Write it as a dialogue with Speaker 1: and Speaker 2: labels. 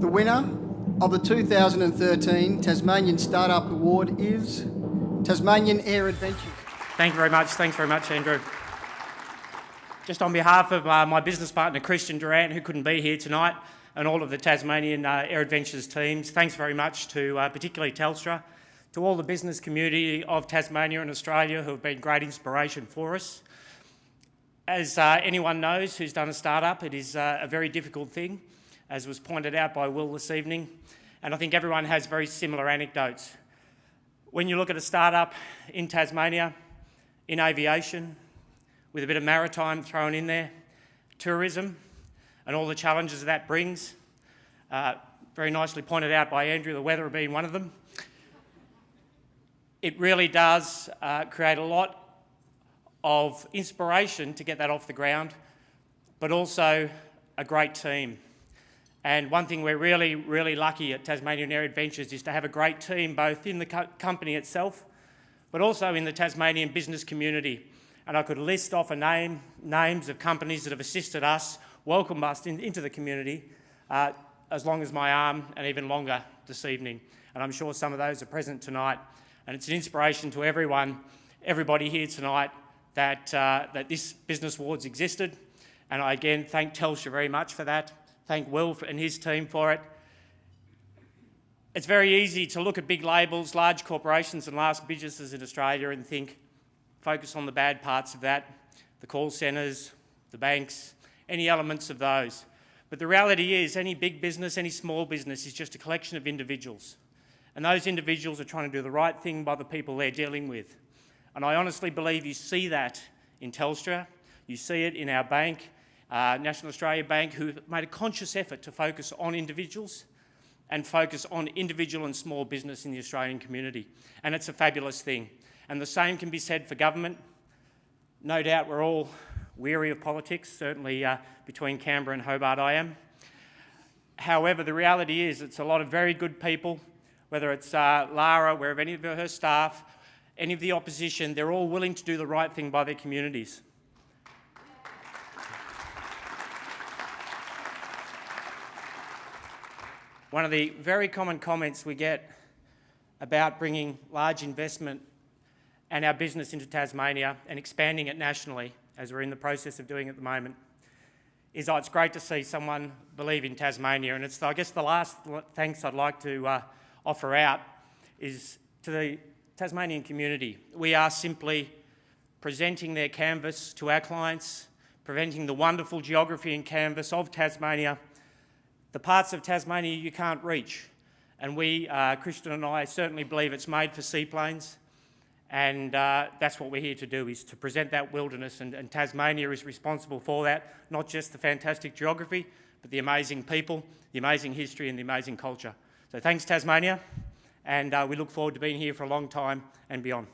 Speaker 1: The winner of the 2013 Tasmanian Start Up Award is Tasmanian Air Adventures.
Speaker 2: Thank you very much. Thanks very much, Andrew. Just on behalf of my business partner, Christian Durant, who couldn't be here tonight, and all of the Tasmanian Air Adventures teams, thanks very much to particularly Telstra, to all the business community of Tasmania and Australia who have been great inspiration for us. As anyone knows who's done a startup, it is a very difficult thing, as was pointed out by Will this evening, and I think everyone has very similar anecdotes. When you look at a startup in Tasmania, in aviation, with a bit of maritime thrown in there, tourism, and all the challenges that brings, very nicely pointed out by Andrew, the weather being one of them, it really does create a lot of inspiration to get that off the ground, but also a great team. And one thing we're really, really lucky at Tasmanian Air Adventures is to have a great team, both in the company itself, but also in the Tasmanian business community. And I could list off names of companies that have assisted us, welcomed us into the community, as long as my arm and even longer this evening. And I'm sure some of those are present tonight. And it's an inspiration to everybody here tonight that this Business Awards existed. And I again thank Telstra very much for that. Thank Will and his team for it. It's very easy to look at big labels, large corporations and large businesses in Australia and think, focus on the bad parts of that, the call centres, the banks, any elements of those. But the reality is any big business, any small business is just a collection of individuals. And those individuals are trying to do the right thing by the people they're dealing with. And I honestly believe you see that in Telstra, you see it in our bank, National Australia Bank, who made a conscious effort to focus on individuals and focus on individual and small business in the Australian community. And it's a fabulous thing. And the same can be said for government. No doubt we're all weary of politics, certainly between Canberra and Hobart I am. However, the reality is it's a lot of very good people, whether it's Lara, wherever any of her staff, any of the opposition, they're all willing to do the right thing by their communities. One of the very common comments we get about bringing large investment and our business into Tasmania and expanding it nationally, as we're in the process of doing at the moment, is it's great to see someone believe in Tasmania. And it's, I guess, the last thanks I'd like to offer out is to the Tasmanian community. We are simply presenting their canvas to our clients, presenting the wonderful geography and canvas of Tasmania, the parts of Tasmania you can't reach. And we, Christian and I, certainly believe it's made for seaplanes. And that's what we're here to do, is to present that wilderness. And Tasmania is responsible for that, not just the fantastic geography, but the amazing people, the amazing history and the amazing culture. So thanks, Tasmania. And we look forward to being here for a long time and beyond.